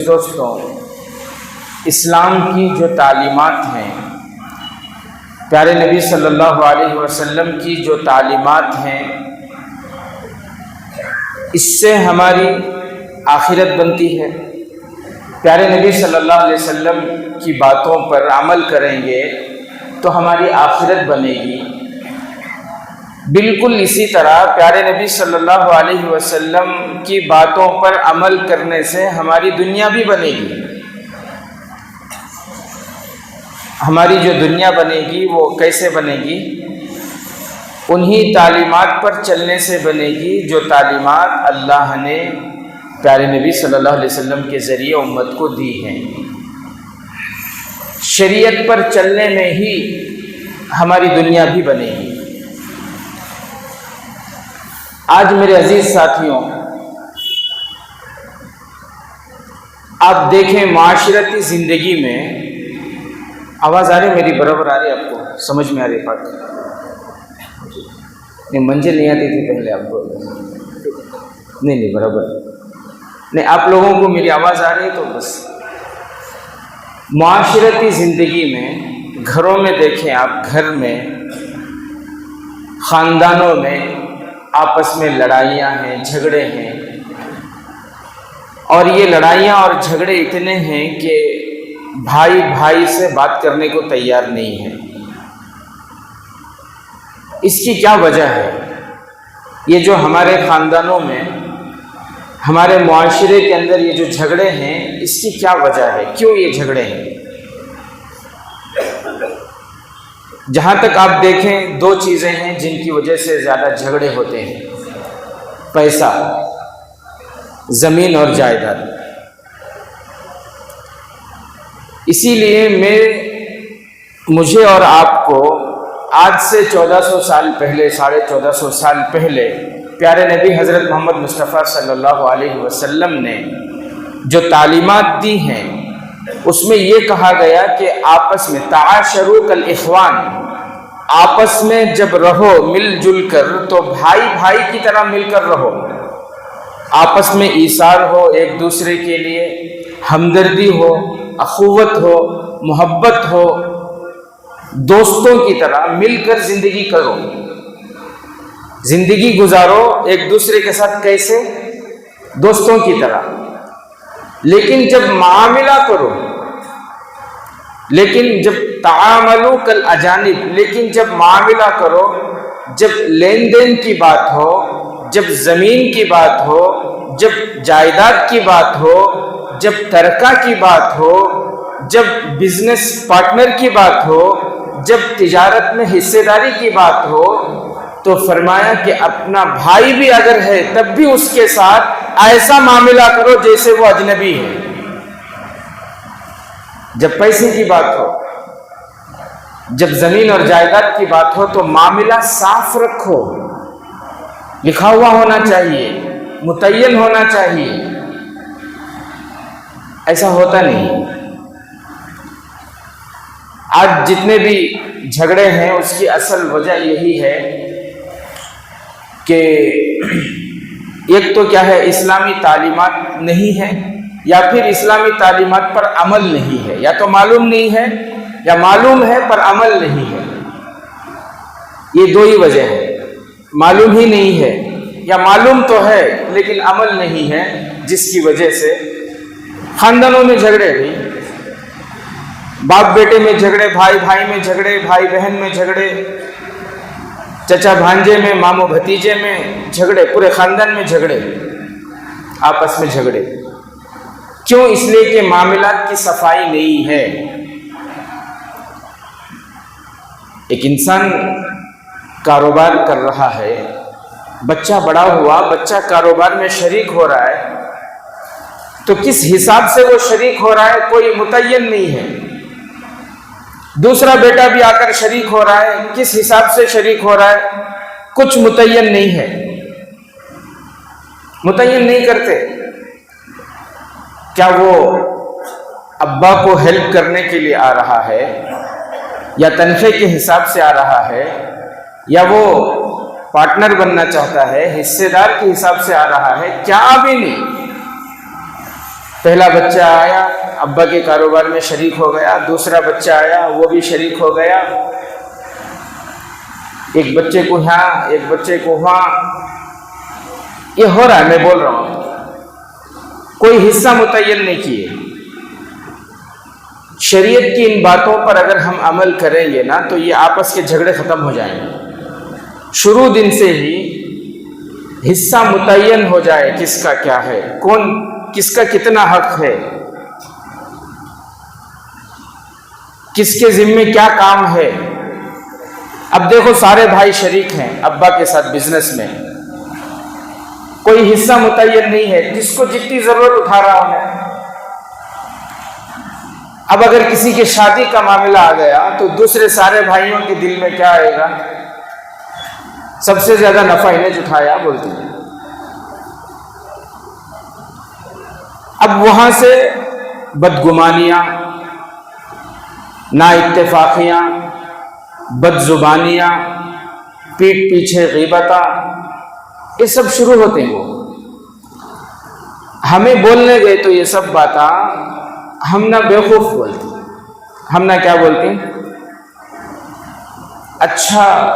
دوستوں، اسلام کی جو تعلیمات ہیں، پیارے نبی صلی اللہ علیہ وسلم کی جو تعلیمات ہیں، اس سے ہماری آخرت بنتی ہے۔ پیارے نبی صلی اللہ علیہ وسلم کی باتوں پر عمل کریں گے تو ہماری آخرت بنے گی۔ بالکل اسی طرح پیارے نبی صلی اللہ علیہ وسلم کی باتوں پر عمل کرنے سے ہماری دنیا بھی بنے گی۔ ہماری جو دنیا بنے گی وہ کیسے بنے گی؟ انہی تعلیمات پر چلنے سے بنے گی جو تعلیمات اللہ نے پیارے نبی صلی اللہ علیہ وسلم کے ذریعے امت کو دی ہیں۔ شریعت پر چلنے میں ہی ہماری دنیا بھی بنے گی۔ آج میرے عزیز ساتھیوں، آپ دیکھیں معاشرتی زندگی میں، آواز آ رہی ہے میری؟ برابر آ رہی ہے؟ آپ کو سمجھ میں آ رہی ہے؟ بات نہیں، منزل نہیں آتی تھی پہلے آپ کو؟ نہیں برابر نہیں، آپ لوگوں کو میری آواز آ رہی ہے تو بس۔ معاشرتی زندگی میں، گھروں میں دیکھیں آپ، گھر میں، خاندانوں میں آپس میں لڑائیاں ہیں، جھگڑے ہیں، اور یہ لڑائیاں اور جھگڑے اتنے ہیں کہ بھائی بھائی سے بات کرنے کو تیار نہیں ہے۔ اس کی کیا وجہ ہے؟ یہ جو ہمارے خاندانوں میں، ہمارے معاشرے کے اندر یہ جو جھگڑے ہیں، اس کی کیا وجہ ہے؟ کیوں یہ جھگڑے ہیں؟ جہاں تک آپ دیکھیں، دو چیزیں ہیں جن کی وجہ سے زیادہ جھگڑے ہوتے ہیں: پیسہ، زمین اور جائیداد۔ اسی لیے مجھے اور آپ کو آج سے 1400 سال پہلے، 1450 سال پہلے، پیارے نبی حضرت محمد مصطفیٰ صلی اللہ علیہ وسلم نے جو تعلیمات دی ہیں، اس میں یہ کہا گیا کہ آپس میں تعاشروا کالاخوان، آپس میں جب رہو مل جل کر تو بھائی بھائی کی طرح مل کر رہو، آپس میں ایثار ہو، ایک دوسرے کے لیے ہمدردی ہو، اخوت ہو، محبت ہو، دوستوں کی طرح مل کر زندگی کرو، زندگی گزارو ایک دوسرے کے ساتھ۔ کیسے؟ دوستوں کی طرح۔ لیکن جب معاملہ کرو، لیکن جب تعاملوا کالاجانب، لیکن جب معاملہ کرو، جب لین دین کی بات ہو، جب زمین کی بات ہو، جب جائیداد کی بات ہو، جب ترکہ کی بات ہو، جب بزنس پارٹنر کی بات ہو، جب تجارت میں حصے داری کی بات ہو، تو فرمایا کہ اپنا بھائی بھی اگر ہے تب بھی اس کے ساتھ ایسا معاملہ کرو جیسے وہ اجنبی ہے۔ جب پیسے کی بات ہو، جب زمین اور جائیداد کی بات ہو، تو معاملہ صاف رکھو، لکھا ہوا ہونا چاہیے، متعین ہونا چاہیے۔ ایسا ہوتا نہیں۔ آج جتنے بھی جھگڑے ہیں اس کی اصل وجہ یہی ہے کہ ایک تو کیا ہے، اسلامی تعلیمات نہیں ہے، یا پھر اسلامی تعلیمات پر عمل نہیں ہے، یا تو معلوم نہیں ہے یا معلوم ہے پر عمل نہیں ہے۔ یہ دو ہی وجہ ہے، معلوم ہی نہیں ہے یا معلوم تو ہے لیکن عمل نہیں ہے، جس کی وجہ سے خاندانوں میں جھگڑے بھی، باپ بیٹے میں جھگڑے، بھائی بھائی میں جھگڑے، بھائی بہن میں جھگڑے، چچا بھانجے میں، ماموں بھتیجے میں جھگڑے، پورے خاندان میں جھگڑے، آپس میں جھگڑے۔ کیوں؟ اس لیے کہ معاملات کی صفائی نہیں ہے۔ ایک انسان کاروبار کر رہا ہے، بچہ بڑا ہوا، بچہ کاروبار میں شریک ہو رہا ہے، تو کس حساب سے وہ شریک ہو رہا ہے کوئی متعین نہیں ہے۔ دوسرا بیٹا بھی آ کر شریک ہو رہا ہے، کس حساب سے شریک ہو رہا ہے کچھ متعین نہیں ہے، متعین نہیں کرتے۔ کیا وہ ابا کو ہیلپ کرنے کے لیے آ رہا ہے، یا تنخواہ کے حساب سے آ رہا ہے، یا وہ پارٹنر بننا چاہتا ہے، حصے دار کے حساب سے آ رہا ہے؟ کیا بھی نہیں۔ پہلا بچہ آیا ابا کے کاروبار میں شریک ہو گیا، دوسرا بچہ آیا وہ بھی شریک ہو گیا، ایک بچے کو یہاں ایک بچے کو وہاں، یہ ہو رہا ہے، میں بول رہا ہوں کوئی حصہ متعین نہیں کیے۔ شریعت کی ان باتوں پر اگر ہم عمل کریں گے نا تو یہ آپس کے جھگڑے ختم ہو جائیں گے۔ شروع دن سے ہی حصہ متعین ہو جائے کس کا کیا ہے، کون کس کا کتنا حق ہے، کس کے ذمے کیا کام ہے۔ اب دیکھو سارے بھائی شریک ہیں ابا کے ساتھ بزنس میں، کوئی حصہ متعین نہیں ہے، جس کو جتنی ضرورت اٹھا رہا ہوں۔ اب اگر کسی کی شادی کا معاملہ آ گیا تو دوسرے سارے بھائیوں کے دل میں کیا آئے گا؟ سب سے زیادہ نفع انہیں اٹھایا بولتے ہیں۔ اب وہاں سے بدگمانیاں، نا اتفاقیاں، بد زبانیاں، پیٹ پیچھے غیبتاں، یہ سب شروع ہوتے ہیں۔ وہ ہمیں بولنے گئے تو یہ سب باتاں ہم نہ بیوقوف بولتے، ہم نہ کیا بولتے ہیں، اچھا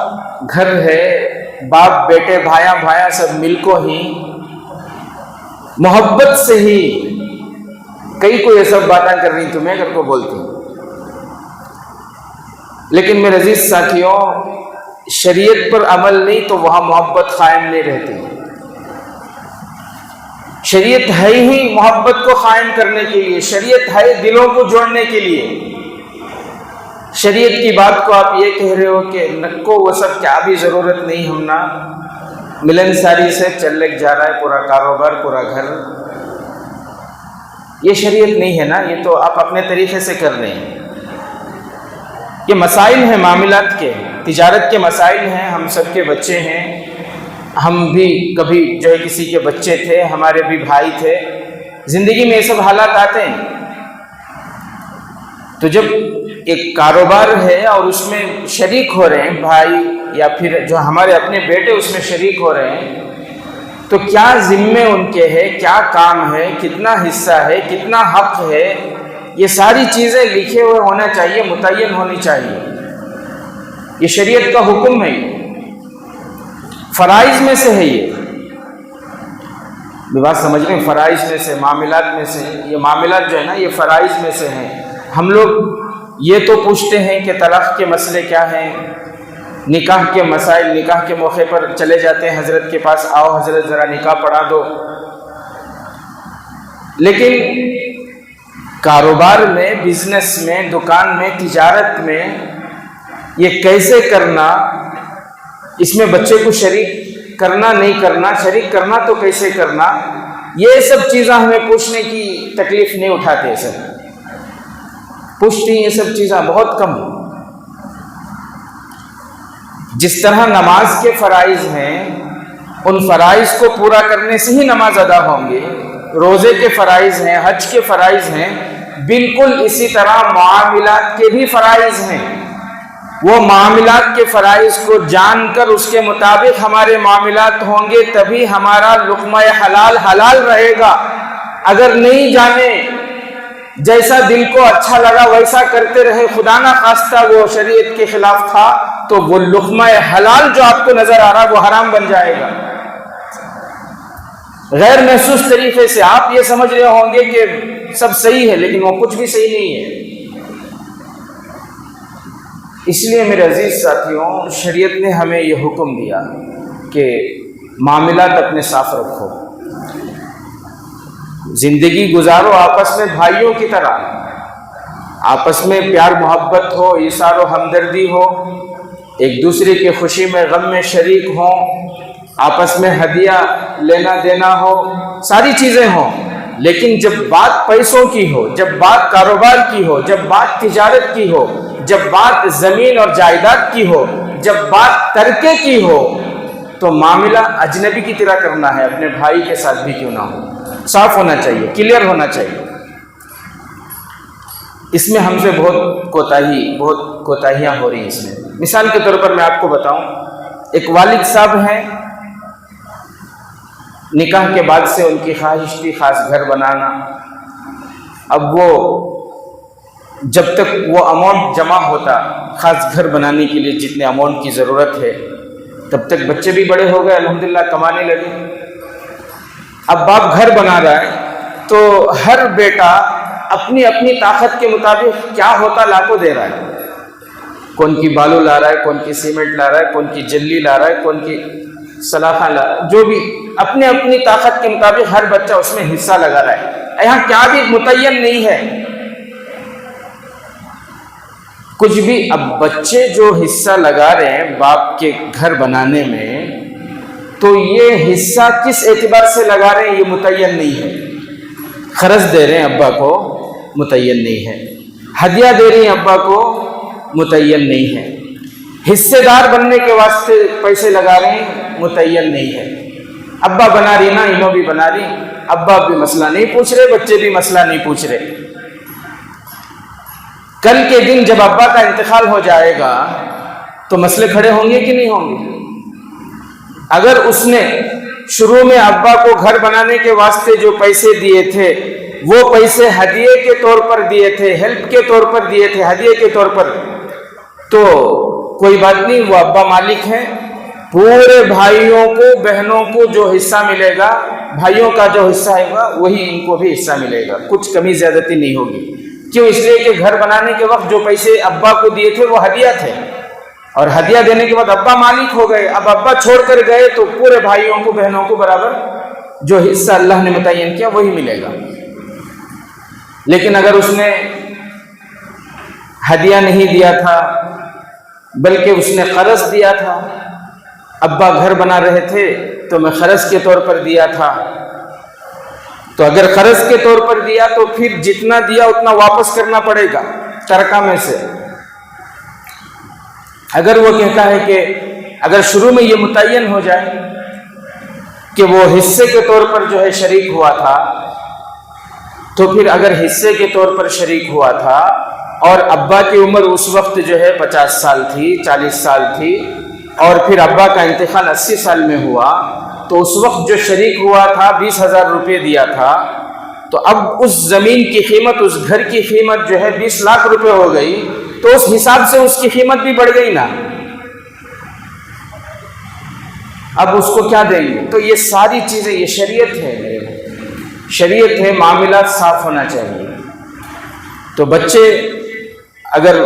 گھر ہے، باپ بیٹے بھایا بھایا سب مل کو ہی محبت سے ہی کئی کو یہ سب باتیں کر رہی تمہیں کر کو بولتی ہوں۔ لیکن میرے عزیز ساتھیوں، شریعت پر عمل نہیں تو وہاں محبت قائم نہیں رہتی۔ شریعت ہے ہی محبت کو قائم کرنے کے لیے، شریعت ہے دلوں کو جوڑنے کے لیے۔ شریعت کی بات کو آپ یہ کہہ رہے ہو کہ نکو وہ سب کیا بھی ضرورت نہیں، ہم نہ ملن ساری سے چل لگ جا رہا ہے پورا کاروبار پورا گھر، یہ شریعت نہیں ہے نا، یہ تو آپ اپنے طریقے سے کر رہے ہیں۔ یہ مسائل ہیں معاملات کے، تجارت کے مسائل ہیں، ہم سب کے بچے ہیں، ہم بھی کبھی جو ہے کسی کے بچے تھے، ہمارے بھی بھائی تھے، زندگی میں یہ سب حالات آتے ہیں۔ تو جب ایک کاروبار ہے اور اس میں شریک ہو رہے ہیں بھائی یا پھر جو ہمارے اپنے بیٹے اس میں شریک ہو رہے ہیں، تو کیا ذمے ان کے ہے، کیا کام ہے، کتنا حصہ ہے، کتنا حق ہے، یہ ساری چیزیں لکھے ہوئے ہونا چاہیے، متعین ہونی چاہیے۔ یہ شریعت کا حکم ہے، فرائض میں سے ہے۔ یہ بات سمجھ رہے ہیں؟ فرائض میں سے، معاملات میں سے، یہ معاملات جو ہے نا یہ فرائض میں سے ہیں۔ ہم لوگ یہ تو پوچھتے ہیں کہ طلاق کے مسئلے کیا ہیں، نکاح کے مسائل، نکاح کے موقع پر چلے جاتے ہیں حضرت کے پاس، آؤ حضرت ذرا نکاح پڑھا دو۔ لیکن کاروبار میں، بزنس میں، دکان میں، تجارت میں یہ کیسے کرنا، اس میں بچے کو شریک کرنا نہیں کرنا، شریک کرنا تو کیسے کرنا، یہ سب چیزیں ہمیں پوچھنے کی تکلیف نہیں اٹھاتے، سر پوچھتی ہیں یہ سب چیزیں بہت کم۔ جس طرح نماز کے فرائض ہیں، ان فرائض کو پورا کرنے سے ہی نماز ادا ہوں گے، روزے کے فرائض ہیں، حج کے فرائض ہیں، بالکل اسی طرح معاملات کے بھی فرائض ہیں۔ وہ معاملات کے فرائض کو جان کر اس کے مطابق ہمارے معاملات ہوں گے، تبھی ہمارا لقمہ حلال حلال رہے گا۔ اگر نہیں جانے، جیسا دل کو اچھا لگا ویسا کرتے رہے، خدا نہ خواستہ وہ شریعت کے خلاف تھا، تو وہ لقمہ حلال جو آپ کو نظر آ رہا وہ حرام بن جائے گا۔ غیر محسوس طریقے سے آپ یہ سمجھ رہے ہوں گے کہ سب صحیح ہے، لیکن وہ کچھ بھی صحیح نہیں ہے۔ اس لیے میرے عزیز ساتھیوں، شریعت نے ہمیں یہ حکم دیا کہ معاملات اپنے صاف رکھو، زندگی گزارو آپس میں بھائیوں کی طرح، آپس میں پیار محبت ہو، ایثار و ہمدردی ہو، ایک دوسرے کی خوشی میں غم میں شریک ہوں، آپس میں ہدیہ لینا دینا ہو، ساری چیزیں ہوں۔ لیکن جب بات پیسوں کی ہو، جب بات کاروبار کی ہو، جب بات تجارت کی ہو، جب بات زمین اور جائیداد کی ہو، جب بات ترکے کی ہو، تو معاملہ اجنبی کی طرح کرنا ہے، اپنے بھائی کے ساتھ بھی کیوں نہ ہو، صاف ہونا چاہیے، کلیئر ہونا چاہیے۔ اس میں ہم سے بہت کوتاہیاں ہو رہی ہیں۔ اس میں مثال کے طور پر میں آپ کو بتاؤں، ایک والد صاحب ہیں، نکاح کے بعد سے ان کی خواہش تھی خاص گھر بنانا، اب وہ جب تک وہ اماؤنٹ جمع ہوتا خاص گھر بنانے کے لیے جتنے اماؤنٹ کی ضرورت ہے، تب تک بچے بھی بڑے ہو گئے، الحمدللہ کمانے لگے۔ اب باپ گھر بنا رہا ہے تو ہر بیٹا اپنی اپنی طاقت کے مطابق کیا ہوتا لا کو دے رہا ہے، کون کی بالو لا رہا ہے، کون کی سیمنٹ لا رہا ہے، کون کی جلی لا رہا ہے، کون کی سلاخہ لا رہا ہے، جو بھی اپنے اپنی طاقت کے مطابق ہر بچہ اس میں حصہ لگا رہا ہے۔ یہاں کیا بھی متعین نہیں ہے کچھ بھی۔ اب بچے جو حصہ لگا رہے ہیں باپ کے گھر بنانے میں، تو یہ حصہ کس اعتبار سے لگا رہے ہیں یہ متعین نہیں ہے۔ قرض دے رہے ہیں ابا کو، متعین نہیں ہے۔ ہدیہ دے رہی ہیں ابا کو، متعین نہیں ہے۔ حصے دار بننے کے واسطے پیسے لگا رہے ہیں، متعین نہیں ہے۔ ابا بنا رہی نا، انہوں بھی بنا رہی، ابا بھی مسئلہ نہیں پوچھ رہے، بچے بھی مسئلہ نہیں پوچھ رہے۔ کل کے دن جب ابا کا انتقال ہو جائے گا تو مسئلے کھڑے ہوں گے کہ نہیں ہوں گے؟ اگر اس نے شروع میں ابا کو گھر بنانے کے واسطے جو پیسے دیے تھے وہ پیسے ہدیے کے طور پر دیے تھے، ہیلپ کے طور پر دیے تھے، ہدیے کے طور پر، تو کوئی بات نہیں، وہ ابا مالک ہیں۔ پورے بھائیوں کو بہنوں کو جو حصہ ملے گا، بھائیوں کا جو حصہ ہے گا وہی ان کو بھی حصہ ملے گا، کچھ کمی زیادتی نہیں ہوگی۔ کیوں؟ اس لیے کہ گھر بنانے کے وقت جو پیسے ابا کو دیے تھے وہ ہدیہ تھے، اور ہدیہ دینے کے بعد ابا مالک ہو گئے۔ اب ابا چھوڑ کر گئے تو پورے بھائیوں کو بہنوں کو برابر جو حصہ اللہ نے متعین کیا وہی ملے گا۔ لیکن اگر اس نے ہدیہ نہیں دیا تھا بلکہ اس نے قرض دیا تھا، ابا گھر بنا رہے تھے تو میں قرض کے طور پر دیا تھا، تو اگر قرض کے طور پر دیا تو پھر جتنا دیا اتنا واپس کرنا پڑے گا ترکہ میں سے۔ اگر وہ کہتا ہے کہ اگر شروع میں یہ متعین ہو جائے کہ وہ حصے کے طور پر جو ہے شریک ہوا تھا، تو پھر اگر حصے کے طور پر شریک ہوا تھا اور ابا کی عمر اس وقت جو ہے 50 سال تھی، 40 سال تھی، اور پھر ابا کا انتقال 80 سال میں ہوا، تو اس وقت جو شریک ہوا تھا 20,000 روپے دیا تھا، تو اب اس زمین کی قیمت، اس گھر کی قیمت جو ہے 20 لاکھ روپے ہو گئی، تو اس حساب سے اس کی قیمت بھی بڑھ گئی نا۔ اب اس کو کیا دیں گے؟ تو یہ ساری چیزیں، یہ شریعت ہے، شریعت ہے، معاملات صاف ہونا چاہیے۔ تو بچے اگر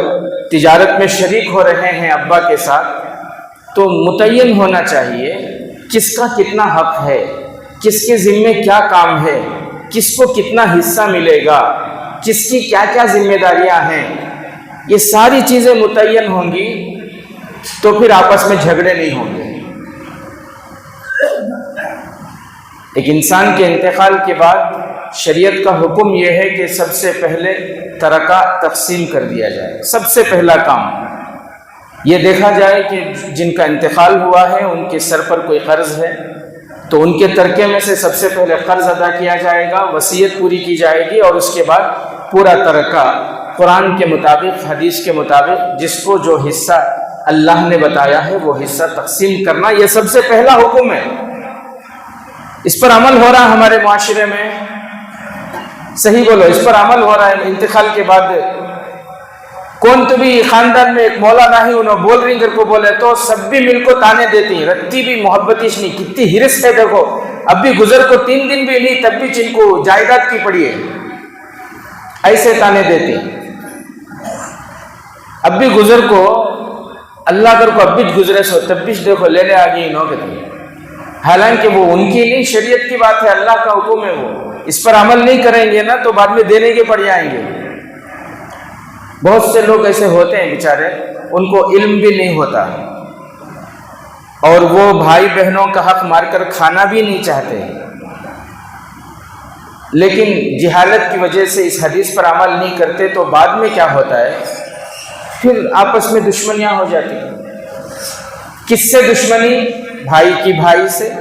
تجارت میں شریک ہو رہے ہیں ابا کے ساتھ تو متعین ہونا چاہیے کس کا کتنا حق ہے، کس کے ذمے کیا کام ہے، کس کو کتنا حصہ ملے گا، کس کی کیا کیا ذمہ داریاں ہیں، یہ ساری چیزیں متعین ہوں گی تو پھر آپس میں جھگڑے نہیں ہوں گے۔ ایک انسان کے انتقال کے بعد شریعت کا حکم یہ ہے کہ سب سے پہلے ترکہ تقسیم کر دیا جائے۔ سب سے پہلا کام یہ دیکھا جائے کہ جن کا انتقال ہوا ہے ان کے سر پر کوئی قرض ہے تو ان کے ترکے میں سے سب سے پہلے قرض ادا کیا جائے گا، وصیت پوری کی جائے گی، اور اس کے بعد پورا ترکہ قرآن کے مطابق، حدیث کے مطابق جس کو جو حصہ اللہ نے بتایا ہے وہ حصہ تقسیم کرنا، یہ سب سے پہلا حکم ہے۔ اس پر عمل ہو رہا ہے ہمارے معاشرے میں، صحیح بولو، اس پر عمل ہو رہا ہے۔ انتقال کے بعد کون تو بھی خاندان میں ایک مولانا ہی انہوں بول رہی گھر کو بولے تو سب بھی مل کو تانے دیتی ہیں، رتی بھی محبتیش نہیں، کتنی ہرس ہے دیکھو، اب بھی گزر کو 3 دن بھی نہیں تب بھی جن کو جائیداد کی پڑی ہے، ایسے تانے دیتی۔ اب بھی گزر کو اللہ کر کو اب بھی گزرے سو تب بھی دیکھو لینے آگئی انہوں کے تم، حالانکہ وہ ان کی نہیں، شریعت کی بات ہے، اللہ کا حکم ہے، وہ اس پر عمل نہیں کریں گے نا تو بعد میں دینے کے پڑ جائیں گے۔ بہت سے لوگ ایسے ہوتے ہیں بیچارے، ان کو علم بھی نہیں ہوتا اور وہ بھائی بہنوں کا حق مار کر کھانا بھی نہیں چاہتے، لیکن جہالت کی وجہ سے اس حدیث پر عمل نہیں کرتے، تو بعد میں کیا ہوتا ہے، پھر آپس میں دشمنیاں ہو جاتی ہیں۔ کس سے دشمنی؟ بھائی کی بھائی سے،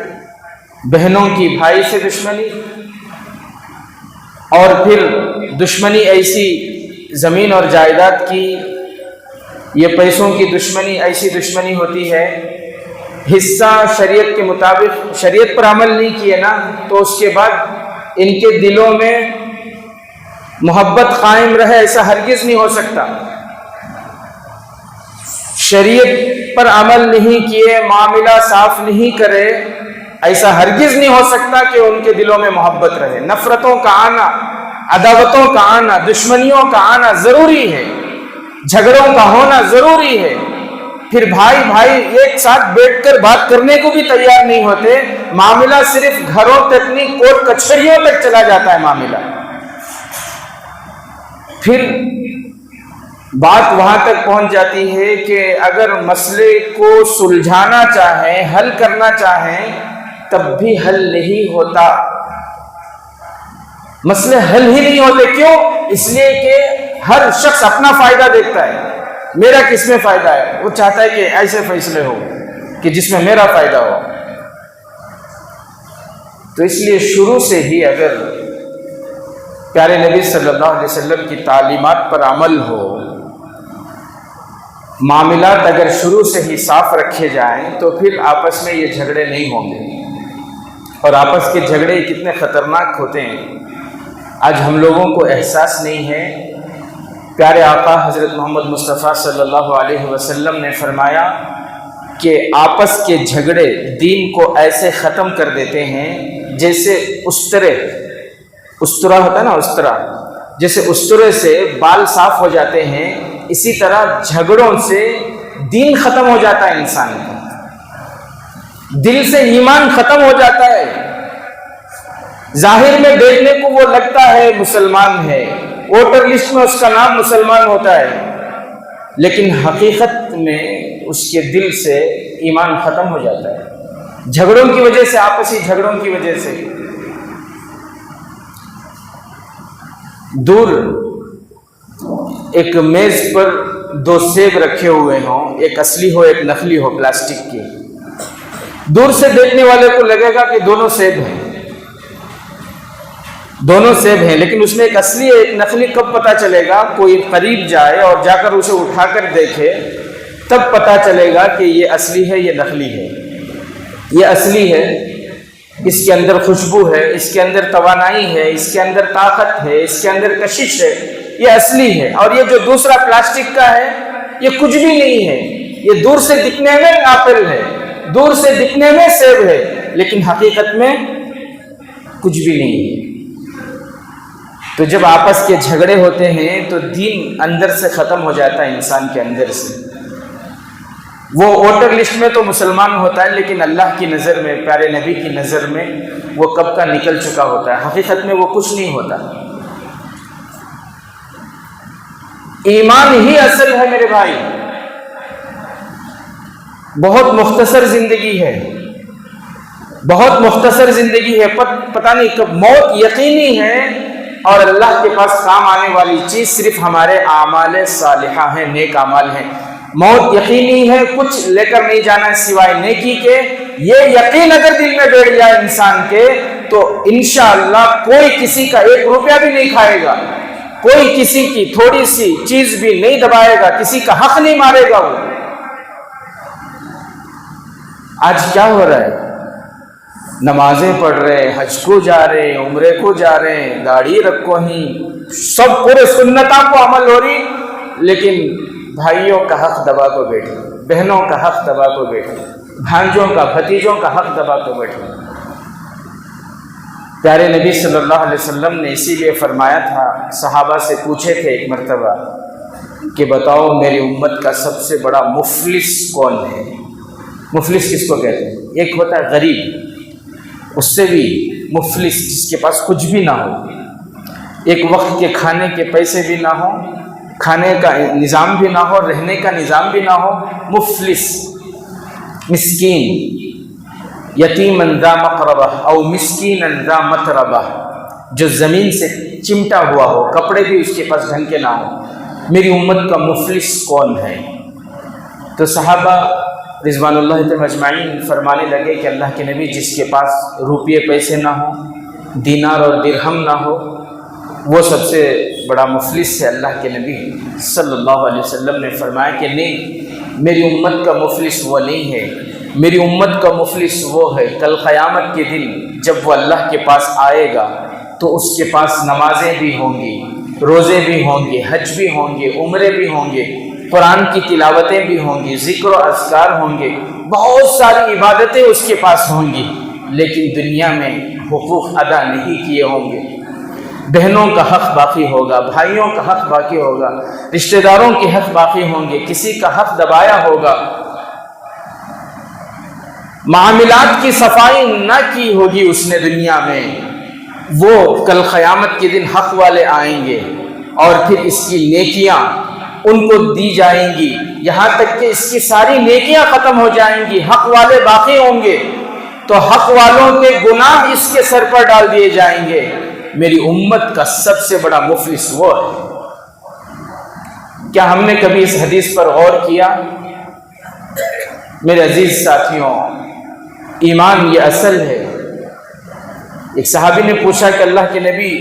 بہنوں کی بھائی سے دشمنی، اور پھر دشمنی ایسی زمین اور جائیداد کی، یہ پیسوں کی دشمنی، ایسی دشمنی ہوتی ہے۔ حصہ شریعت کے مطابق، شریعت پر عمل نہیں کیے نا تو اس کے بعد ان کے دلوں میں محبت قائم رہے، ایسا ہرگز نہیں ہو سکتا۔ شریعت پر عمل نہیں کیے، معاملہ صاف نہیں کرے، ایسا ہرگز نہیں ہو سکتا کہ ان کے دلوں میں محبت رہے۔ نفرتوں کا آنا، عداوتوں کا آنا، دشمنیوں کا آنا ضروری ہے، جھگڑوں کا ہونا ضروری ہے۔ پھر بھائی بھائی ایک ساتھ بیٹھ کر بات کرنے کو بھی تیار نہیں ہوتے، معاملہ صرف گھروں تک نہیں، کورٹ کچہریوں تک چلا جاتا ہے معاملہ۔ پھر بات وہاں تک پہنچ جاتی ہے کہ اگر مسئلے کو سلجھانا چاہیں، حل کرنا چاہیں، تب بھی حل نہیں ہوتا۔ مسئلے حل ہی نہیں ہوتے، کیوں؟ اس لیے کہ ہر شخص اپنا فائدہ دیکھتا ہے، میرا کس میں فائدہ ہے، وہ چاہتا ہے کہ ایسے فیصلے ہو کہ جس میں میرا فائدہ ہو۔ تو اس لیے شروع سے ہی اگر پیارے نبی صلی اللہ علیہ وسلم کی تعلیمات پر عمل ہو، معاملات اگر شروع سے ہی صاف رکھے جائیں، تو پھر آپس میں یہ جھگڑے نہیں ہوں گے۔ اور آپس کے جھگڑے کتنے خطرناک ہوتے ہیں، آج ہم لوگوں کو احساس نہیں ہے۔ پیارے آقا حضرت محمد مصطفیٰ صلی اللہ علیہ وسلم نے فرمایا کہ آپس کے جھگڑے دین کو ایسے ختم کر دیتے ہیں جیسے استرا ہوتا ہے نا، استرا، جیسے استرے سے بال صاف ہو جاتے ہیں، اسی طرح جھگڑوں سے دین ختم ہو جاتا ہے، انسان کا دل سے ایمان ختم ہو جاتا ہے۔ ظاہر میں دیکھنے کو وہ لگتا ہے مسلمان ہے، ووٹر لسٹ میں اس کا نام مسلمان ہوتا ہے، لیکن حقیقت میں اس کے دل سے ایمان ختم ہو جاتا ہے، جھگڑوں کی وجہ سے، آپسی جھگڑوں کی وجہ سے۔ دور ایک میز پر دو سیب رکھے ہوئے ہوں، ایک اصلی ہو ایک نقلی ہو پلاسٹک کی، دور سے دیکھنے والے کو لگے گا کہ دونوں سیب ہیں، دونوں سیب ہیں، لیکن اس میں ایک اصلی ہے ایک نقلی کب پتہ چلے گا؟ کوئی قریب جائے اور جا کر اسے اٹھا کر دیکھے، تب پتہ چلے گا کہ یہ اصلی ہے یہ نقلی ہے۔ یہ اصلی ہے، اس کے اندر خوشبو ہے، اس کے اندر توانائی ہے، اس کے اندر طاقت ہے، اس کے اندر کشش ہے، یہ اصلی ہے۔ اور یہ جو دوسرا پلاسٹک کا ہے، یہ کچھ بھی نہیں ہے، یہ دور سے دکھنے میں ایپل ہے، دور سے دکھنے میں سیب ہے، لیکن حقیقت میں کچھ بھی نہیں ہے۔ تو جب آپس کے جھگڑے ہوتے ہیں تو دین اندر سے ختم ہو جاتا ہے، انسان کے اندر سے۔ وہ ووٹر لسٹ میں تو مسلمان ہوتا ہے، لیکن اللہ کی نظر میں، پیارے نبی کی نظر میں وہ کب کا نکل چکا ہوتا ہے، حقیقت میں وہ کچھ نہیں ہوتا۔ ایمان ہی اصل ہے میرے بھائی۔ بہت مختصر زندگی ہے، بہت مختصر زندگی ہے، پتہ نہیں کب موت یقینی ہے، اور اللہ کے پاس کام آنے والی چیز صرف ہمارے اعمال صالحہ ہیں، نیک اعمال ہیں۔ موت یقینی ہے، کچھ لے کر نہیں جانا ہے سوائے نیکی کے۔ یہ یقین اگر دل میں بیٹھ جائے انسان کے، تو انشاءاللہ کوئی کسی کا 1 روپیہ بھی نہیں کھائے گا، کوئی کسی کی تھوڑی سی چیز بھی نہیں دبائے گا، کسی کا حق نہیں مارے گا وہ۔ آج کیا ہو رہا ہے؟ نمازیں پڑھ رہے، حج کو جا رہے، عمرے کو جا رہے، داڑھی رکھو ہی، سب پورے سنتوں کو عمل ہو رہی، لیکن بھائیوں کا حق دبا کو بیٹھے، بہنوں کا حق دبا کو بیٹھے، بھانجوں کا، بھتیجوں کا حق دبا کو بیٹھے۔ پیارے نبی صلی اللہ علیہ وسلم نے اسی لیے فرمایا تھا، صحابہ سے پوچھے تھے ایک مرتبہ کہ بتاؤ میری امت کا سب سے بڑا مفلس کون ہے؟ مفلس کس کو کہتے ہیں؟ ایک ہوتا ہے غریب، اس سے بھی مفلس جس کے پاس کچھ بھی نہ ہو، ایک وقت کے کھانے کے پیسے بھی نہ ہو، کھانے کا نظام بھی نہ ہو، رہنے کا نظام بھی نہ ہو، مفلس۔ مسکین، یتیما ذا مقربہ او مسکینا ذا متربہ، جو زمین سے چمٹا ہوا ہو، کپڑے بھی اس کے پاس ڈھنگ کے نہ ہو، میری امت کا مفلس کون ہے؟ تو صحابہ رضوان اللہ اجمعین فرمانے لگے کہ اللہ کے نبی، جس کے پاس روپیے پیسے نہ ہوں، دینار اور درہم نہ ہو، وہ سب سے بڑا مفلس ہے۔ اللہ کے نبی صلی اللہ علیہ وسلم نے فرمایا کہ نہیں، میری امت کا مفلس وہ نہیں ہے، میری امت کا مفلس وہ ہے کل قیامت کے دن جب وہ اللہ کے پاس آئے گا تو اس کے پاس نمازیں بھی ہوں گی، روزے بھی ہوں گے، حج بھی ہوں گے، عمرے بھی ہوں گے، قرآن کی تلاوتیں بھی ہوں گی، ذکر و اذکار ہوں گے، بہت ساری عبادتیں اس کے پاس ہوں گی، لیکن دنیا میں حقوق ادا نہیں کیے ہوں گے۔ بہنوں کا حق باقی ہوگا، بھائیوں کا حق باقی ہوگا، رشتہ داروں کے حق باقی ہوں گے، کسی کا حق دبایا ہوگا، معاملات کی صفائی نہ کی ہوگی اس نے دنیا میں، وہ کل قیامت کے دن حق والے آئیں گے اور پھر اس کی نیکیاں ان کو دی جائیں گی، یہاں تک کہ اس کی ساری نیکیاں ختم ہو جائیں گی، حق والے باقی ہوں گے تو حق والوں کے گناہ اس کے سر پر ڈال دیے جائیں گے۔ میری امت کا سب سے بڑا مفلس وہ ہے۔ کیا ہم نے کبھی اس حدیث پر غور کیا؟ میرے عزیز ساتھیوں، ایمان یہ اصل ہے۔ ایک صحابی نے پوچھا کہ اللہ کے نبی،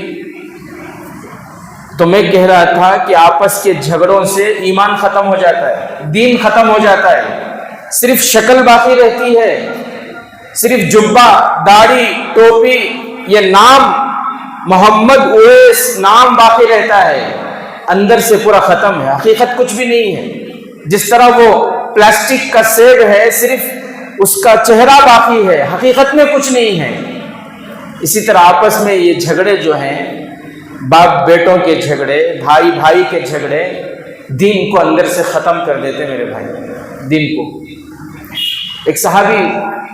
تو میں کہہ رہا تھا کہ آپس کے جھگڑوں سے ایمان ختم ہو جاتا ہے، دین ختم ہو جاتا ہے، صرف شکل باقی رہتی ہے، صرف جبہ، داڑھی، ٹوپی، یہ نام محمد اویس نام باقی رہتا ہے، اندر سے پورا ختم ہے، حقیقت کچھ بھی نہیں ہے۔ جس طرح وہ پلاسٹک کا سیب ہے، صرف اس کا چہرہ باقی ہے، حقیقت میں کچھ نہیں ہے۔ اسی طرح آپس میں یہ جھگڑے جو ہیں، باپ بیٹوں کے جھگڑے، بھائی بھائی کے جھگڑے، دین کو اندر سے ختم کر دیتے میرے بھائی، دین کو۔ ایک صحابی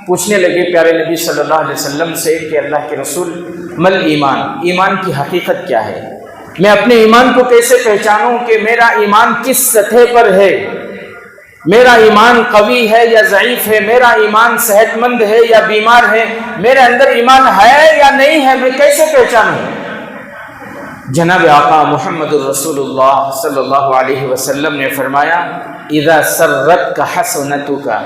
پوچھنے لگے پیارے نبی صلی اللہ علیہ وسلم سے کہ اللہ کے رسول، مل ایمان، ایمان کی حقیقت کیا ہے؟ میں اپنے ایمان کو کیسے پہچانوں کہ میرا ایمان کس سطح پر ہے؟ میرا ایمان قوی ہے یا ضعیف ہے؟ میرا ایمان صحت مند ہے یا بیمار ہے؟ میرے اندر ایمان ہے یا نہیں ہے؟ میں کیسے پہچانوں؟ جناب آقا محمد الرسول اللہ صلی اللہ علیہ وسلم نے فرمایا، اذا سرت کا حسنتو کا،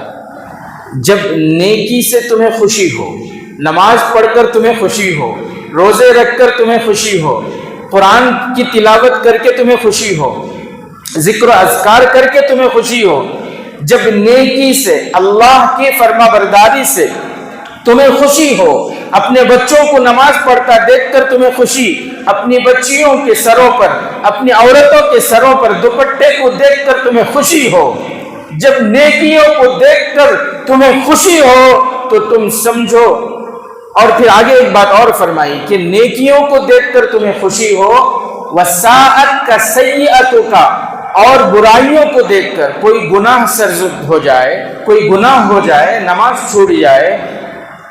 جب نیکی سے تمہیں خوشی ہو، نماز پڑھ کر تمہیں خوشی ہو، روزے رکھ کر تمہیں خوشی ہو، قرآن کی تلاوت کر کے تمہیں خوشی ہو، ذکر و اذکار کر کے تمہیں خوشی ہو، جب نیکی سے، اللہ کی فرما برداری سے تمہیں خوشی ہو، اپنے بچوں کو نماز پڑھتا دیکھ کر تمہیں خوشی، اپنی بچیوں کے سروں پر، اپنی عورتوں کے سروں پر دوپٹے کو دیکھ کر تمہیں خوشی ہو، جب نیکیوں کو دیکھ کر تمہیں خوشی ہو تو تم سمجھو۔ اور پھر آگے ایک بات اور فرمائی کہ نیکیوں کو دیکھ کر تمہیں خوشی ہو، وساعت کا سیئت کا، اور برائیوں کو دیکھ کر کوئی گناہ سرزد ہو جائے، کوئی گناہ ہو جائے، نماز چھوڑ جائے،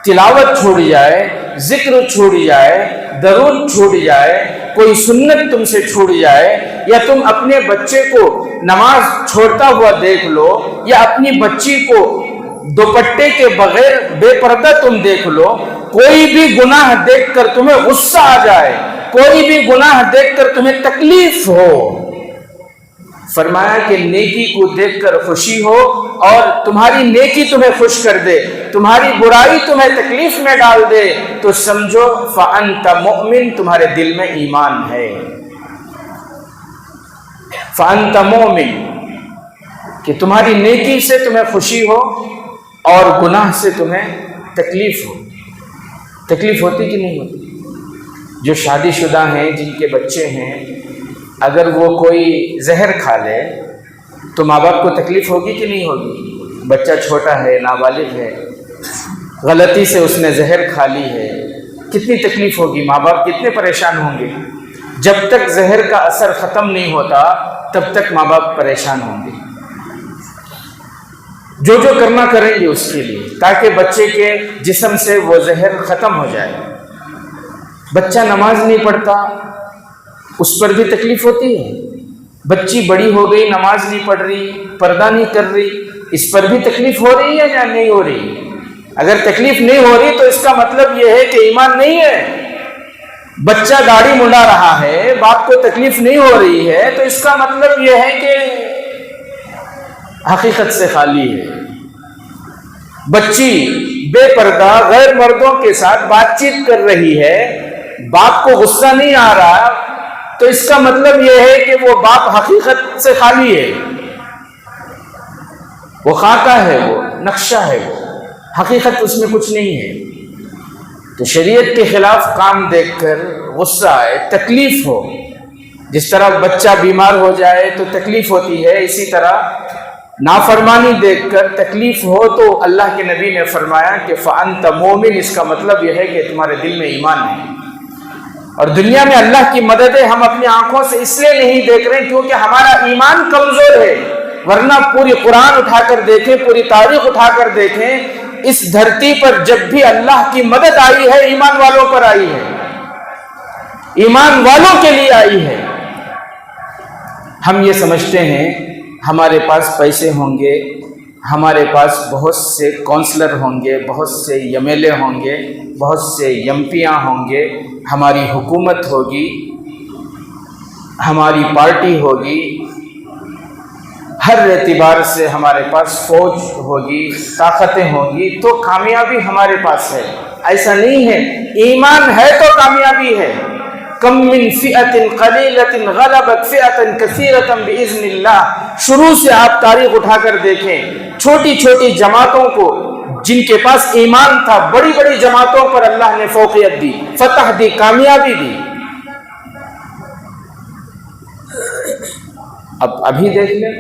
تلاوت چھوڑ جائے، ذکر چھوڑ جائے، درود چھوڑ جائے، کوئی سنت تم سے چھوڑ جائے، یا تم اپنے بچے کو نماز چھوڑتا ہوا دیکھ لو، یا اپنی بچی کو دوپٹے کے بغیر بے پردہ تم دیکھ لو، کوئی بھی گناہ دیکھ کر تمہیں غصہ آ جائے، کوئی بھی گناہ دیکھ کر تمہیں تکلیف ہو، فرمایا کہ نیکی کو دیکھ کر خوشی ہو، اور تمہاری نیکی تمہیں خوش کر دے، تمہاری برائی تمہیں تکلیف میں ڈال دے، تو سمجھو فأنت مؤمن، تمہارے دل میں ایمان ہے۔ فأنت مؤمن، کہ تمہاری نیکی سے تمہیں خوشی ہو اور گناہ سے تمہیں تکلیف ہو۔ تکلیف ہوتی کہ نہیں ہوتی؟ جو شادی شدہ ہیں، جن کے بچے ہیں، اگر وہ کوئی زہر کھا لے تو ماں باپ کو تکلیف ہوگی کہ نہیں ہوگی؟ بچہ چھوٹا ہے، نابالغ ہے، غلطی سے اس نے زہر کھا لی ہے، کتنی تکلیف ہوگی، ماں باپ کتنے پریشان ہوں گے۔ جب تک زہر کا اثر ختم نہیں ہوتا تب تک ماں باپ پریشان ہوں گے، جو کرنا کریں گے اس کے لیے، تاکہ بچے کے جسم سے وہ زہر ختم ہو جائے۔ بچہ نماز نہیں پڑھتا، اس پر بھی تکلیف ہوتی ہے۔ بچی بڑی ہو گئی، نماز نہیں پڑھ رہی، پردہ نہیں کر رہی، اس پر بھی تکلیف ہو رہی ہے یا نہیں ہو رہی؟ اگر تکلیف نہیں ہو رہی تو اس کا مطلب یہ ہے کہ ایمان نہیں ہے۔ بچہ داڑھی منڈا رہا ہے، باپ کو تکلیف نہیں ہو رہی ہے، تو اس کا مطلب یہ ہے کہ حقیقت سے خالی ہے۔ بچی بے پردہ غیر مردوں کے ساتھ بات چیت کر رہی ہے، باپ کو غصہ نہیں آ رہا، تو اس کا مطلب یہ ہے کہ وہ باپ حقیقت سے خالی ہے، وہ خاکہ ہے، وہ نقشہ ہے، وہ حقیقت اس میں کچھ نہیں ہے۔ تو شریعت کے خلاف کام دیکھ کر غصہ آئے، تکلیف ہو، جس طرح بچہ بیمار ہو جائے تو تکلیف ہوتی ہے، اسی طرح نافرمانی دیکھ کر تکلیف ہو تو اللہ کے نبی نے فرمایا کہ فَأَنْتَ مُؤْمِنٌ، اس کا مطلب یہ ہے کہ تمہارے دل میں ایمان ہے۔ اور دنیا میں اللہ کی مددیں ہم اپنی آنکھوں سے اس لیے نہیں دیکھ رہے کیونکہ ہمارا ایمان کمزور ہے، ورنہ پوری قرآن اٹھا کر دیکھیں، پوری تاریخ اٹھا کر دیکھیں، اس دھرتی پر جب بھی اللہ کی مدد آئی ہے ایمان والوں پر آئی ہے، ایمان والوں کے لیے آئی ہے۔ ہم یہ سمجھتے ہیں ہمارے پاس پیسے ہوں گے، ہمارے پاس بہت سے کونسلر ہوں گے، بہت سے ایم ایل اے ہوں گے، بہت سے ایم پیاں ہوں گے، ہماری حکومت ہوگی، ہماری پارٹی ہوگی، ہر اعتبار سے ہمارے پاس فوج ہوگی، طاقتیں ہوں گی تو کامیابی ہمارے پاس ہے۔ ایسا نہیں ہے، ایمان ہے تو کامیابی ہے۔ کم من فئۃ قلیلۃ غلبت فئۃ کثیرۃ باذن اللہ، شروع سے آپ تاریخ اٹھا کر دیکھیں، چھوٹی چھوٹی جماعتوں کو جن کے پاس ایمان تھا، بڑی بڑی جماعتوں پر اللہ نے فوقیت دی، فتح دی، کامیابی دی۔ ابھی دیکھ لیں،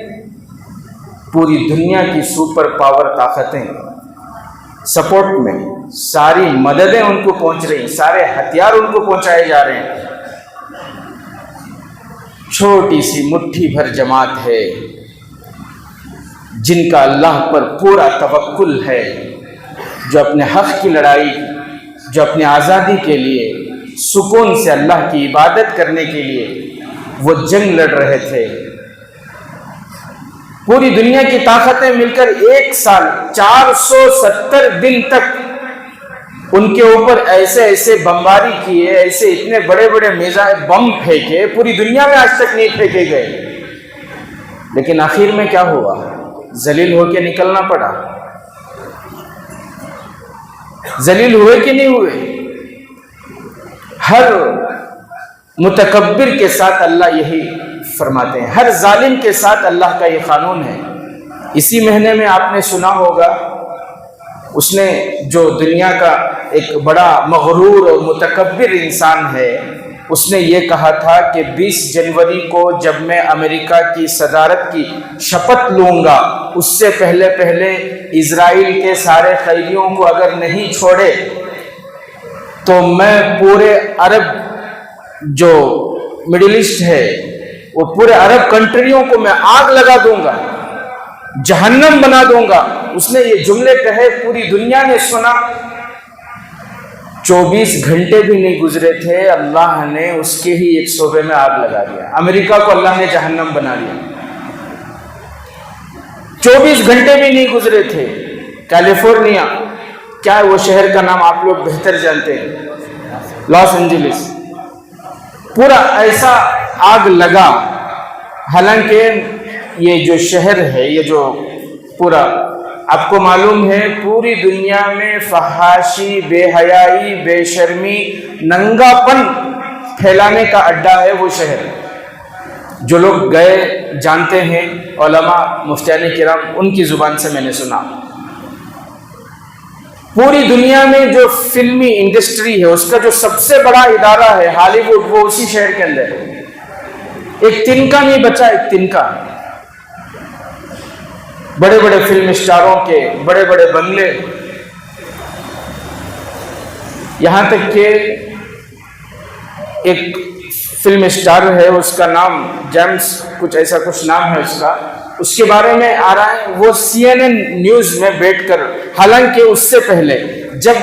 پوری دنیا کی سپر پاور طاقتیں سپورٹ میں، ساری مددیں ان کو پہنچ رہی، سارے ہتھیار ان کو پہنچائے جا رہے ہیں۔ چھوٹی سی مٹھی بھر جماعت ہے جن کا اللہ پر پورا توکل ہے، جو اپنے حق کی لڑائی، جو اپنی آزادی کے لیے سکون سے اللہ کی عبادت کرنے کے لیے وہ جنگ لڑ رہے تھے۔ پوری دنیا کی طاقتیں مل کر 1 سال 470 دن تک ان کے اوپر ایسے ایسے بمباری کیے، ایسے اتنے بڑے بڑے میزائل بم پھینکے، پوری دنیا میں آج تک نہیں پھینکے گئے، لیکن آخر میں کیا ہوا؟ ذلیل ہو کے نکلنا پڑا۔ ذلیل ہوئے کہ نہیں ہوئے؟ ہر متکبر کے ساتھ اللہ یہی فرماتے ہیں، ہر ظالم کے ساتھ اللہ کا یہ قانون ہے۔ اسی مہینے میں آپ نے سنا ہوگا، اس نے جو دنیا کا ایک بڑا مغرور اور متکبر انسان ہے، اس نے یہ کہا تھا کہ 20 جنوری کو جب میں امریکہ کی صدارت کی شپث لوں گا، اس سے پہلے اسرائیل کے سارے قیدیوں کو اگر نہیں چھوڑے تو میں پورے عرب جو مڈل ایسٹ ہے، وہ پورے عرب کنٹریوں کو میں آگ لگا دوں گا، جہنم بنا دوں گا۔ اس نے یہ جملے کہے، پوری دنیا نے سنا۔ 24 گھنٹے بھی نہیں گزرے تھے، اللہ نے اس کے ہی ایک صوبے میں آگ لگا دیا، امریکہ کو اللہ نے جہنم بنا دیا۔ 24 گھنٹے بھی نہیں گزرے تھے، کیلیفورنیا، کیا ہے وہ شہر کا نام آپ لوگ بہتر جانتے ہیں، لاس اینجلس، پورا ایسا آگ لگا۔ حالانکہ یہ جو شہر ہے، یہ جو پورا، آپ کو معلوم ہے پوری دنیا میں فحاشی، بے حیائی، بے شرمی، ننگا پن پھیلانے کا اڈا ہے وہ شہر۔ جو لوگ گئے جانتے ہیں، علماء، مفتیان کرام، ان کی زبان سے میں نے سنا۔ پوری دنیا میں جو فلمی انڈسٹری ہے، اس کا جو سب سے بڑا ادارہ ہے ہالی ووڈ، وہ اسی شہر کے اندر ہے۔ ایک تنکا نہیں بچا، ایک تنکا۔ بڑے بڑے فلم اسٹاروں کے بڑے بڑے بنگلے، یہاں تک کہ ایک فلم اسٹار ہے، اس کا نام جیمس کچھ ایسا کچھ نام ہے اس کا، اس کے بارے میں آ رہا ہے، وہ CNN نیوز میں بیٹھ کر، حالانکہ اس سے پہلے جب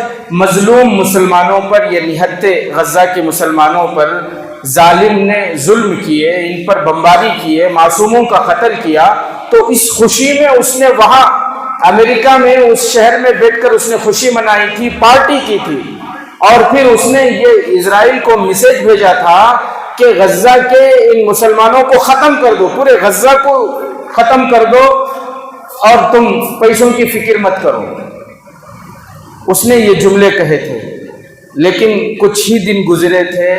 مظلوم مسلمانوں پر، یہ نہتے غزہ کے مسلمانوں پر ظالم نے ظلم کیے، ان پر بمباری کیے، معصوموں کا قتل کیا، تو اس خوشی میں اس نے وہاں امریکہ میں اس شہر میں بیٹھ کر اس نے خوشی منائی تھی، پارٹی کی تھی، اور پھر اس نے یہ اسرائیل کو میسج بھیجا تھا کہ غزہ کے ان مسلمانوں کو ختم کر دو، پورے غزہ کو ختم کر دو، اور تم پیسوں کی فکر مت کرو۔ اس نے یہ جملے کہے تھے، لیکن کچھ ہی دن گزرے تھے،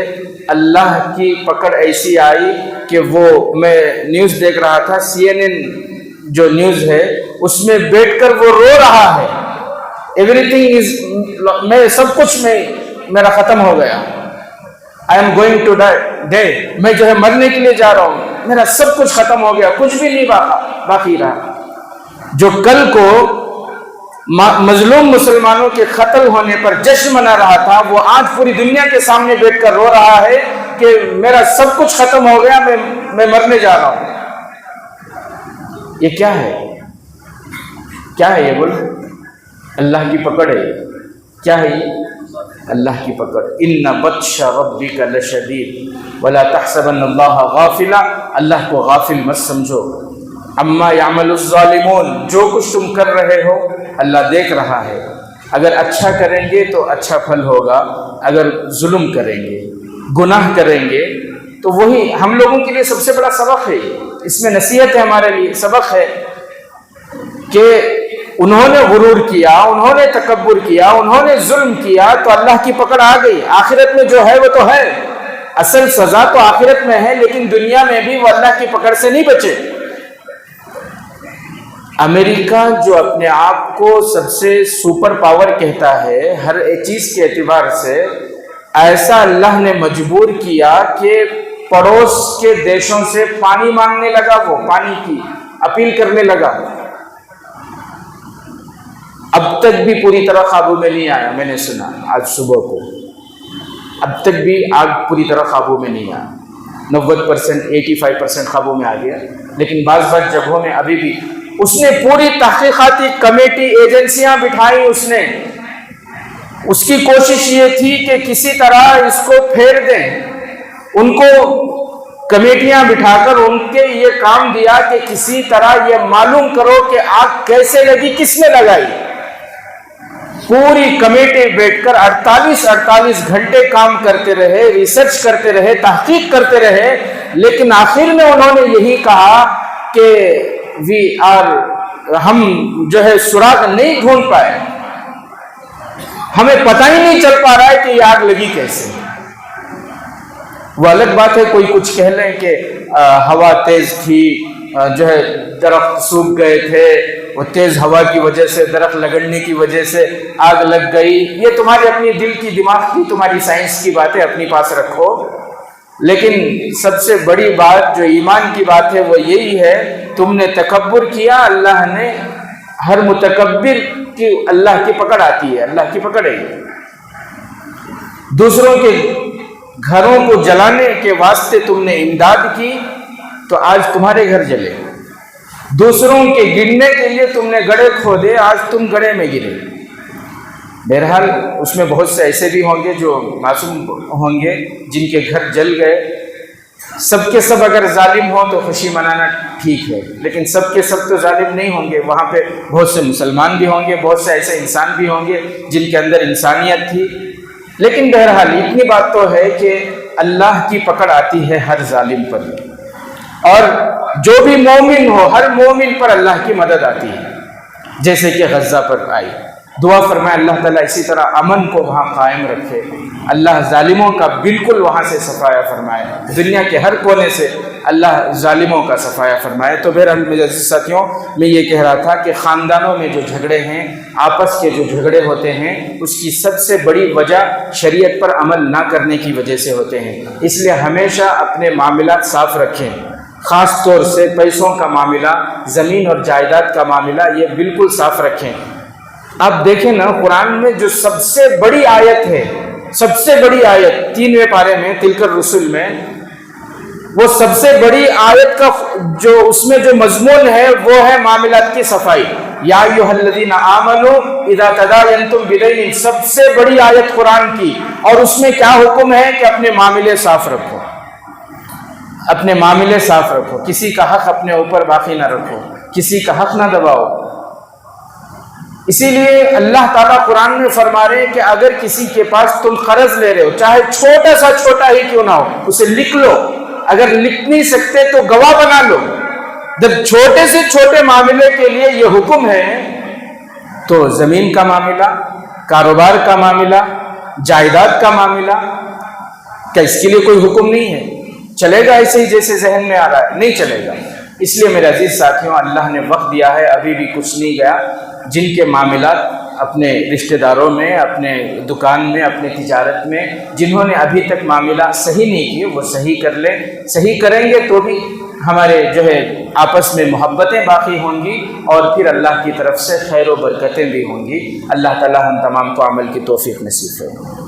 اللہ کی پکڑ ایسی آئی کہ وہ، میں نیوز دیکھ رہا تھا، CNN جو نیوز ہے اس میں بیٹھ کر وہ رو رہا ہے، ایوری تھنگ از، میں سب کچھ میں میرا ختم ہو گیا۔ I am going to die, میں جو ہے مرنے کے لیے جا رہا ہوں، میرا سب کچھ ختم ہو گیا، کچھ بھی نہیں باقی رہا۔ جو کل کو مظلوم مسلمانوں کے قتل ہونے پر جشن منا رہا تھا، وہ آج پوری دنیا کے سامنے بیٹھ کر رو رہا ہے کہ میرا سب کچھ ختم ہو گیا، میں مرنے جا رہا ہوں۔ یہ کیا ہے؟ کیا ہے یہ؟ بول، اللہ کی پکڑ ہے۔ کیا ہے یہ؟ اللہ کی پکڑ۔ ان بطش ربک لشدید ولا تحسبن اللہ غافلا، اللہ کو غافل مت سمجھو۔ اما یعمل الظالمون، جو کچھ تم کر رہے ہو اللہ دیکھ رہا ہے۔ اگر اچھا کریں گے تو اچھا پھل ہوگا، اگر ظلم کریں گے، گناہ کریں گے تو وہی ہم لوگوں کے لیے سب سے بڑا سبق ہے۔ اس میں نصیحت ہے ہمارے لیے، سبق ہے کہ انہوں نے غرور کیا، انہوں نے تکبر کیا، انہوں نے ظلم کیا تو اللہ کی پکڑ آ گئی۔ آخرت میں جو ہے وہ تو ہے، اصل سزا تو آخرت میں ہے، لیکن دنیا میں بھی وہ اللہ کی پکڑ سے نہیں بچے۔ امریکہ جو اپنے آپ کو سب سے سپر پاور کہتا ہے ہر ایک چیز کے اعتبار سے، ایسا اللہ نے مجبور کیا کہ پڑوس کے دیشوں سے پانی مانگنے لگا، وہ پانی کی اپیل کرنے لگا۔ اب تک بھی پوری طرح قابو میں نہیں آیا، میں نے سنا آج صبح کو، اب تک بھی آگ پوری طرح قابو میں نہیں آیا۔ 90%، 85% قابو میں آ گیا، لیکن بعض جگہوں میں ابھی بھی اس نے پوری تحقیقاتی کمیٹی ایجنسیاں بٹھائی، اس کی کوشش یہ تھی کہ کسی طرح اس کو پھیر دیں۔ ان کو کمیٹیاں بٹھا کر ان کے یہ کام دیا کہ کسی طرح یہ معلوم کرو کہ آگ کیسے لگی، کس نے لگائی۔ پوری کمیٹی بیٹھ کر 48 گھنٹے کام کرتے رہے، ریسرچ کرتے رہے، تحقیق کرتے رہے، لیکن آخر میں انہوں نے یہی کہا کہ ہم جو ہے سراغ نہیں ڈھونڈ پائے، ہمیں پتہ ہی نہیں چل پا رہا ہے کہ یہ آگ لگی کیسے۔ وہ الگ بات ہے کوئی کچھ کہہ لیں کہ ہوا تیز تھی، جو ہے درخت سوکھ گئے تھے، وہ تیز ہوا کی وجہ سے، درخت لگڑنے کی وجہ سے آگ لگ گئی۔ یہ تمہاری اپنی دل کی، دماغ کی، تمہاری سائنس کی باتیں اپنی پاس رکھو، لیکن سب سے بڑی بات جو ایمان کی بات ہے وہ یہی ہے، تم نے تکبر کیا، اللہ نے ہر متکبر کی اللہ کی پکڑ آتی ہے، اللہ کی پکڑ ہے۔ دوسروں کے گھروں کو جلانے کے واسطے تم نے امداد کی تو آج تمہارے گھر جلے۔ دوسروں کے گرنے کے لیے تم نے گڑھے کھودے، آج تم گڑھے میں گرے۔ بہرحال اس میں بہت سے ایسے بھی ہوں گے جو معصوم ہوں گے جن کے گھر جل گئے۔ سب کے سب اگر ظالم ہوں تو خوشی منانا ٹھیک ہے، لیکن سب کے سب تو ظالم نہیں ہوں گے، وہاں پہ بہت سے مسلمان بھی ہوں گے، بہت سے ایسے انسان بھی ہوں گے جن کے اندر انسانیت تھی۔ لیکن بہرحال اتنی بات تو ہے کہ اللہ کی پکڑ آتی ہے ہر ظالم پر، اور جو بھی مومن ہو، ہر مومن پر اللہ کی مدد آتی ہے، جیسے کہ غزہ پر آئی۔ دعا فرمائے اللہ تعالیٰ اسی طرح امن کو وہاں قائم رکھے، اللہ ظالموں کا بالکل وہاں سے صفایا فرمائے، دنیا کے ہر کونے سے اللہ ظالموں کا صفایا فرمائے۔ تو بہرحال میرے عزیز ساتھیوں، میں یہ کہہ رہا تھا کہ خاندانوں میں جو جھگڑے ہیں، آپس کے جو جھگڑے ہوتے ہیں، اس کی سب سے بڑی وجہ شریعت پر عمل نہ کرنے کی وجہ سے ہوتے ہیں۔ اس لیے ہمیشہ اپنے معاملات صاف رکھیں، خاص طور سے پیسوں کا معاملہ، زمین اور جائیداد کا معاملہ، یہ بالکل صاف رکھیں۔ آپ دیکھیں نا، قرآن میں جو سب سے بڑی آیت ہے، سب سے بڑی آیت 3ویں پارے میں تلک الرسل میں، وہ سب سے بڑی آیت کا جو اس میں جو مضمون ہے وہ ہے معاملات کی صفائی۔ یا ایھا الذین آمنوا اذا تداینتم بدین، سب سے بڑی آیت قرآن کی، اور اس میں کیا حکم ہے کہ اپنے معاملے صاف رکھو، اپنے معاملے صاف رکھو، کسی کا حق اپنے اوپر باقی نہ رکھو، کسی کا حق نہ دباؤ۔ اسی لیے اللہ تعالیٰ قرآن میں فرما رہے ہیں کہ اگر کسی کے پاس تم قرض لے رہے ہو، چاہے چھوٹا سا چھوٹا ہی کیوں نہ ہو، اسے لکھ لو، اگر لکھ نہیں سکتے تو گواہ بنا لو۔ جب چھوٹے سے چھوٹے معاملے کے لیے یہ حکم ہے تو زمین کا معاملہ، کاروبار کا معاملہ، جائیداد کا معاملہ، کیا اس کے لیے کوئی حکم نہیں ہے؟ چلے گا ایسے ہی جیسے ذہن میں آ رہا ہے؟ نہیں چلے گا۔ اس لیے میرے عزیز ساتھیوں، اللہ نے وقت دیا ہے، ابھی بھی کچھ نہیں گیا، جن کے معاملات اپنے رشتہ داروں میں، اپنے دکان میں، اپنے تجارت میں جنہوں نے ابھی تک معاملہ صحیح نہیں کیے وہ صحیح کر لیں. صحیح کریں گے تو بھی ہمارے جو ہے آپس میں محبتیں باقی ہوں گی اور پھر اللہ کی طرف سے خیر و برکتیں بھی ہوں گی. اللہ تعالی ہم تمام کو عمل کی توفیق نصیب فرمائے.